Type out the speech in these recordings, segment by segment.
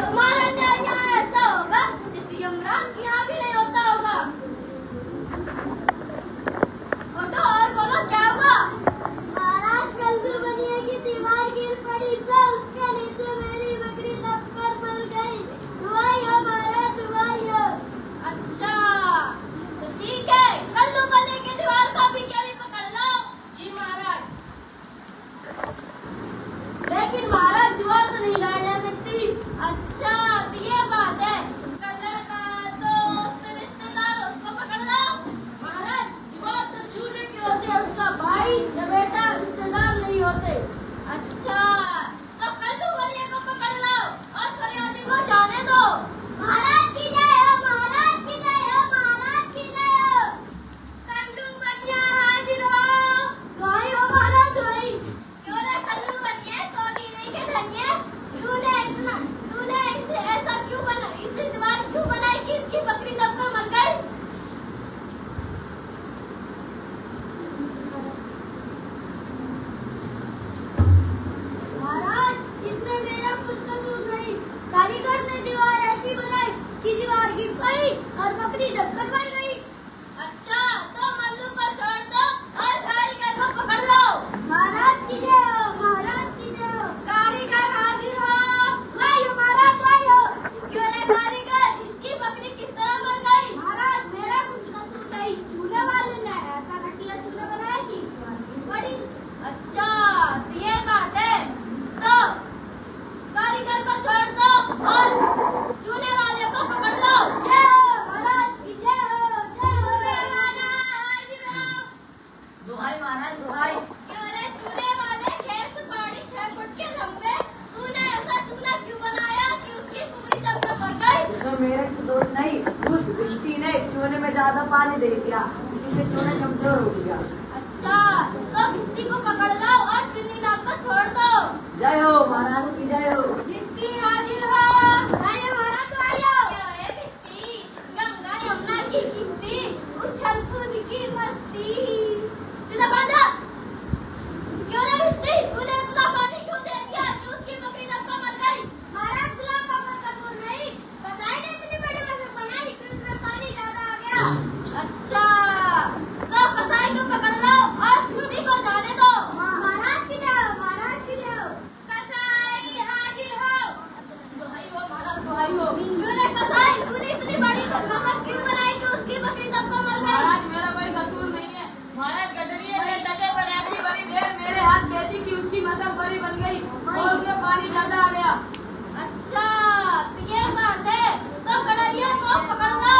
तुम्हारा न्याय यहाँ ऐसा होगा जिस यमराज के यहाँ भी नहीं होता होगा। और बोलो क्या हुआ? महाराज कल्लू बनिया की दीवार गिर पड़ी, सब उसके नीचे मेरी बकरी दबकर मर गई। दुआई हो महाराज, दुआई हो। अच्छा तो ठीक है, कल्लू बनिया की दीवार का भी कैरी पकड़ लो। जी महाराज। लेकिन महाराज दीवार तो नहीं लाई जा सकती। अच्छा तो ये बात है, उसका लड़का दोस्त रिश्तेदार उसको पकड़ लो। महाराज दीवार तो छूने के होते हैं, उसका भाई या बेटा रिश्तेदार नहीं होते। अच्छा तो कल्लू बनिया को पकड़ लो और फरियादी को जाने दो। महाराज की जय हो, महाराज की जय हो, महाराज की जय हो। कल्लू बनिया हाजिर हो। दुआई हो महाराज, दुआई। क्यों रे कल्लू बनिया, तो नहीं के धनिया, तूने इसे ऐसा क्यों बना, इसे दीवार क्यों बनाई कि इसकी बकरी दबकर मर गई? महाराज इसमें मेरा कुछ कसूर नहीं। कारीगर ने दीवार ऐसी बनाई कि दीवार गिर पड़ी और बकरी दबकर मर गई। अच्छा तो मल्लू को छोड़ दो और कारीगर को पकड़ लो। महाराज की जय हो, महाराज की जय हो। कारीगर हाजिर हो। दुआई हो महाराज, दुआई हो। क्यों रे कारीगर, इसकी बकरी किस तरह मर गई? महाराज मेरा कुछ कसूर नहीं, छूने वाले ने ऐसा घटिया चूल्हा बनाया कि दीवार गिर पड़ी। अच्छा तो ये बात है, तो कारीगर को छोड़ दो और चूने वाले को पकड़ लो। जय हो महाराज की जय हो, जय हो। दुहाई महाराज, दुहाई। क्यों रे चूने वाले, 6 फुट के लंबे, तूने ऐसा चूल्हा क्यों बनाया कि उसकी कुबरी दबकर मर गई? उसमें मेरा तो दोष नहीं, उस रिश्ती ने चूने में ज्यादा पानी दे दिया, इसी से चूना कमजोर हो गया। अच्छा तो किस्ती को पकड़ लो और चुन्नी लाल को छोड़ दो। जय हो महाराज की जय हो। किस्ती हाजिर हो। दुआई हो महाराज, दुआई हो। क्या है किस्ती? गंगा यमुना की किस्ती, उछल कूद की मस्ती। सीधा बांधा। क्यों रे किस्ती, तूने इतना पानी क्यों दे दिया कि उसकी बकरी दबकर मर गई? महाराज गुलाब का कोई कसूर नहीं, कसाई ने इतनी बड़ी मशक बनाई कि उसमें पानी ज्यादा आ गया। अच्छा तो कसाई को पकड़ लो और किस्ती को जाने दो। महाराज की जय हो, महाराज की जय हो। कसाई हाजिर हो। दुहाई हो महाराज, दुहाई हो। क्यों रे कसाई, तूने इतनी बड़ी मशक क्यों बनाई कि उसकी बकरी दबकर मर गई? महाराज मेरा कोई कसूर नहीं है। महाराज गदरिये के टके पर ऐसी बड़ी भेड़ मेरे हाथ बेची कि उसकी मतलब बड़ी बन गई और उसमें पानी ज्यादा आ गया। अच्छा तो ये बात है, तो गडरिया को पकड़ लो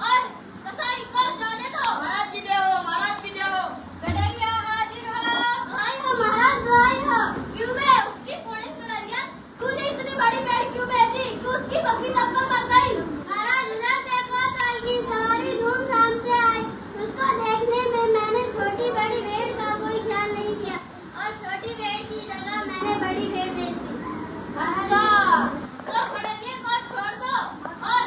और कसाई को जाने दो। महाराज की जय हो, महाराज की जय हो। गडरिया हाजिर हो। दुआई हो महाराज, दुआई हो। क्यों बे, उसकी पोड़ी गडरिया, तूने इतनी बड़ी भेड़ क्यों बेची कि उसकी बकरी दबकर मर गई? महाराज उधर से एक और साल की सवारी धूमधाम से आई, उसको देखने में मैंने छोटी बड़ी भेड़ का कोई ख्याल नहीं किया और छोटी भेड़ की जगह मैंने बड़ी भेड़ बेच दी। अच्छा तो गडरिया को छोड़ दो और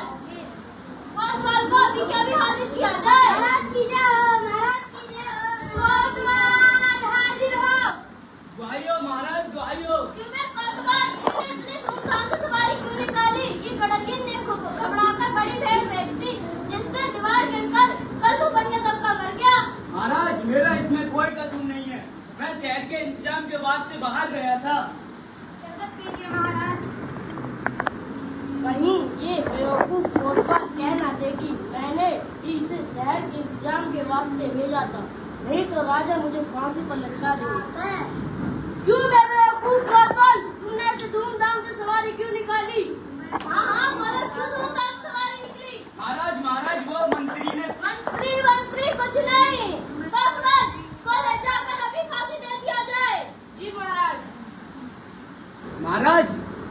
कोतवाल को अभी क्या भी हाजिर किया जाए। महाराज की जय हो, महाराज की जय हो। कोतवाल हाजिर हो। दुहाई हो महाराज, दुहाई हो। क्यों बे कोतवाल, तूने इतनी धूमधाम से सवारी क्यों निकाली कि गडरिया ने घबराकर बड़ी भेड़ बेच दी जिससे दीवार गिरकर कल्लू बनिया दबकर मर गया? महाराज मेरा इसमें कोई कसूर नहीं है, मैं शहर के इंतजाम के वास्ते बाहर गया था। शरबत पीजिए महाराज। कहीं ये बेवकूफ कोतवाल कह ना दे कि मैंने इसे शहर के इंतजाम के वास्ते भेजा था, नहीं तो राजा मुझे फांसी पर लटका देंगे। क्यों बे बेवकूफ कोतवाल, तुमने ऐसे धूमधाम से सवारी क्यों निकाली? हाँ बोलो, क्यों धूमधाम से सवारी निकली? महाराज वो मंत्री ने मंत्री कुछ नहीं, कोतवाल को ले जाकर अभी फांसी दे दिया जाए। जी महाराज। महाराज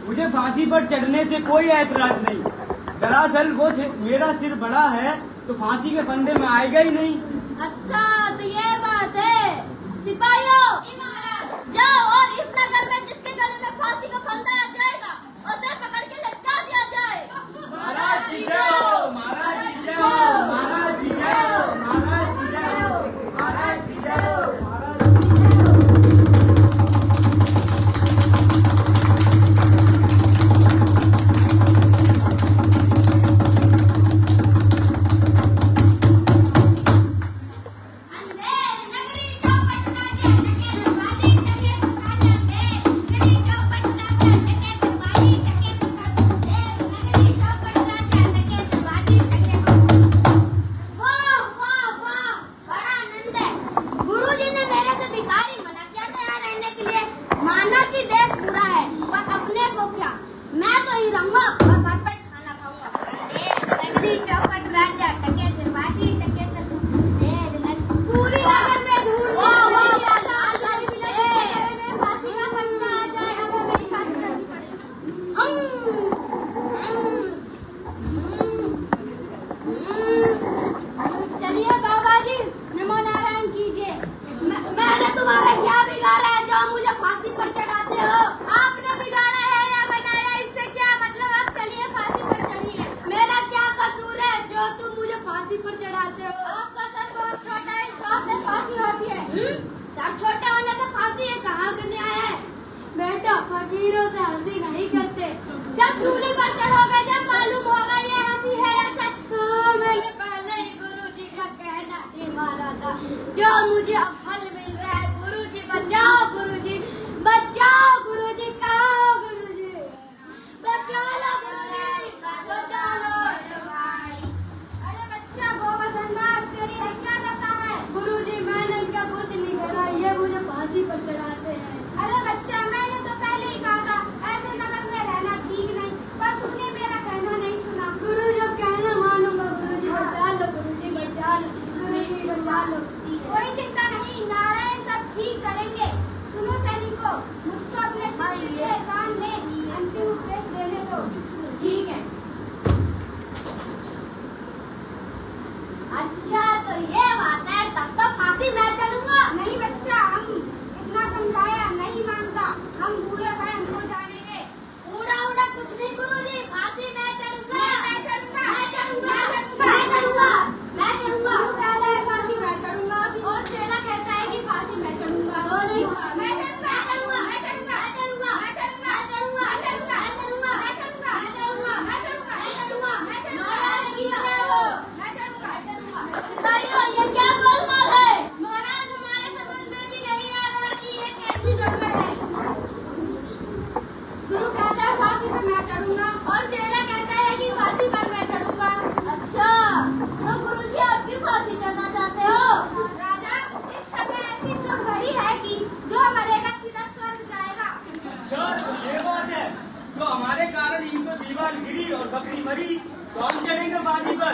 मुझे फांसी पर चढ़ने से कोई ऐतराज नहीं, दरअसल मेरा सिर बड़ा है तो फांसी के फंदे में आएगा ही नहीं। अच्छा तो ये बात है। सिपाहियों, जाओ और इस नगर में जिसके गले में फांसी का फंदा आ जाएगा उसे पकड़ के लटका दिया जाए। महाराज की जय हो, महाराज की जय हो, महाराज की जय हो, महाराज की जय हो, महाराज की जय हो, महाराज की जय हो। गुरुजी चौपट राजा टके से बाजी टके से पूरी नगर में धूल फांसी का फंदा आ जाए हमें मेरी फांसी करनी पड़ेगी। चलिए बाबा जी नमो नारायण कीजिए। मैंने तुम्हारा क्या बिगाड़ा है जो मुझे फांसी पर चढ़ाते हो? आपने बिगाड़ा है या बनाया, इससे क्या मतलब? आप चलिए फांसी पर चढ़िए। मेरा क्या कसूर है जो तुम मुझे फांसी पर चढ़ाते हो? आपका सर बहुत छोटा है, सांस से फांसी होती है। सर छोटे होने से फांसी है, कहाँ का न्याय है? बेटा फकीरों से हंसी नहीं करते, जब चूल्हे पर चढ़ोगे जब मालूम होगा ये हंसी है या सच। मैंने पहले ही गुरुजी का कहना ही माना था, जो मुझे अब फल मिल रहा है। गुरुजी बचाओ, गुरुजी बचाओ, गुरुजी कहाँ हो गुरुजी? बचा लो गुरुजी, बचा लो भाई। अरे बच्चा गोवर्धन दास तेरी क्या दशा है? गुरुजी मैंने इनका कुछ नहीं करा, ये मुझे फांसी पर चढ़ाते हैं। अरे बच्चा मैंने तो पहले ही कहा था ऐसे नगर में रहना ठीक नहीं, पर तुमने मेरा कहना नहीं सुना। गुरुजी अब कहना मानूंगा। गुरुजी बचा लो, गुरुजी बचा लो, गुरुजी बचा लो। कोई चिंता नहीं, नारायण सब ठीक करेंगे। सुनो सैनिकों, मुझको अपने शिष्य के कान में अंतिम उपदेश देने दो। ठीक है। अच्छा तो ये बात है, तब तो फांसी मैं चढ़ूंगा। नहीं बच्चा, हम इतना समझाया नहीं मानता, हम बूढ़े भाई हमको जानेंगे। बूढ़ा उड़ा कुछ नहीं गुरुजी, फांसी मैं चढ़ूंगा। मैं चढ़ूंगा, मैं चढ़ूंगा, मैं चढ़ूंगा, मैं चढ़ूंगा। तू कहता है फांसी मैं चढ़ूंगा, और चेला कहता है कि फांसी मैं चढ़ूंगा। मैं चढ़ूंगा, मैं चढ़ूंगा, मैं चढ़ूंगा, मैं चढ़ूंगा, मैं चढ़ूंगा, मैं चढ़ूंगा, मैं चढ़ूंगा, मैं चढ़ूंगा, मैं चढ़ूंगा, मैं चढ़ूंगा, मैं चढ़ूंगा, मैं चढ़ूंगा, मैं चढ़ूंगा, मैं चढ़ूंगा, मैं चढ़ूंगा। सिपाहियों ये क्या गोलमाल है? महाराज हमारे समझ में भी नहीं आ रहा कि ये कैसी गड़बड़ है। गुरु कहता है फांसी पर मैं चढ़ूंगा, और चेला कहता है कि फांसी पर मैं चढ़ूंगा। अच्छा तो गुरुजी आप क्यों फांसी चढ़ना चाहते हो? राजा इस समय ऐसी सुख भरी है कि जो मरेगा सीधा स्वर्ग जाएगा। अच्छा तो ये बात है, तो हमारे कारण इनको दीवार गिरी और बकरी मरी, तो हम चढ़ेंगे फांसी पर।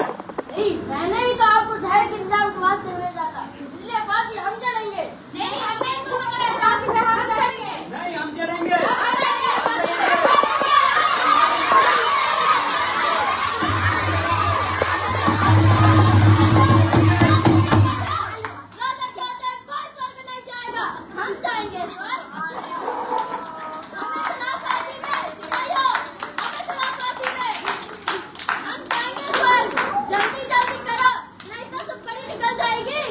नहीं, मैंने ही तो आपको शहर के इंतजाम के वास्ते भेजा था, इसलिए फांसी हम चढ़ेंगे। नहीं हमें सुख पड़े, फांसी पे हम चढ़ेंगे। नहीं हम चढ़ेंगे। राजा कहते हैं कोई स्वर्ग नहीं जाएगा, हम जाएंगे स्वर्ग। हमें सुना फांसी में, सिपाहियों हमें सुना फांसी में, हम जाएंगे स्वर्ग। जल्दी जल्दी करो, नहीं तो सब बड़ी निकल जाएगी।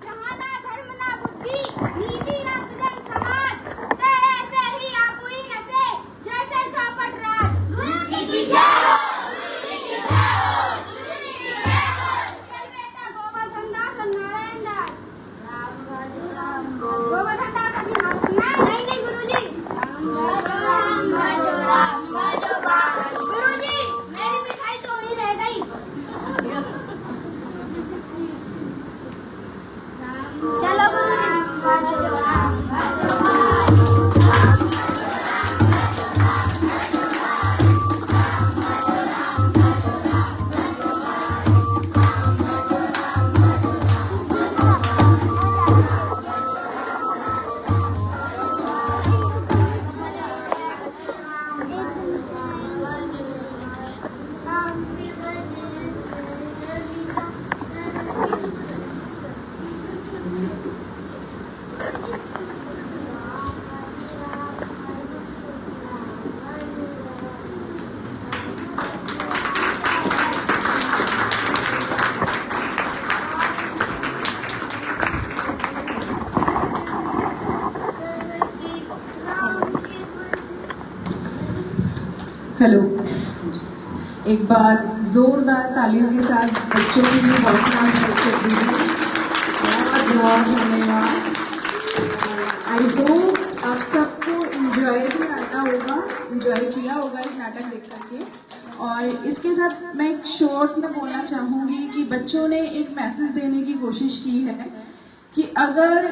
जहाँ ना धर्म ना बुद्धि, नीति ना सृजन समाज, ते ऐसे ही आप हुई नसे, जैसे चौपट राज। गुरुजी की जय हो, गुरुजी की जय हो, गुरुजी की जय हो। चल बेटा गोवर्धन दास और नारायण दास। गोवर्धन दास अभी नाम सुना? नहीं गुरुजी। राम बाजो बाल। गुरुजी मेरी मिठाई तो वहीं रह गई। चलो गुरुजी। राम बाजो बाल। हेलो, एक बार जोरदार तालियों के साथ बच्चों के लिए हौसला बहुत बहुत धन्यवाद। आई होप आप सबको इंजॉय भी आता होगा, इंजॉय किया होगा इस नाटक देख करके। और इसके साथ मैं एक शॉर्ट में बोलना चाहूँगी कि बच्चों ने एक मैसेज देने की कोशिश की है कि अगर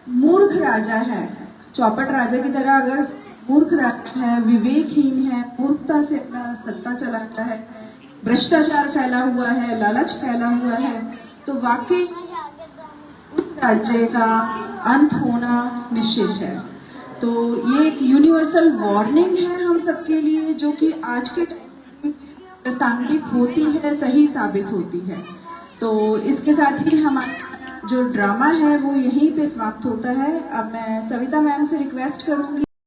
मूर्ख राजा है, चौपट राजा की तरह अगर मूर्ख राजा है, विवेकहीन है, मूर्खता से अपना सत्ता चलाता है, भ्रष्टाचार फैला हुआ है, लालच फैला हुआ है, तो वाकई उस राज्य का अंत होना निश्चित है। तो ये एक यूनिवर्सल वार्निंग है हम सबके लिए, जो कि आज के प्रासंगिक होती है, सही साबित होती है। तो इसके साथ ही हमारा जो ड्रामा है वो यहीं पे समाप्त होता है। अब मैं सविता मैम से रिक्वेस्ट करूंगी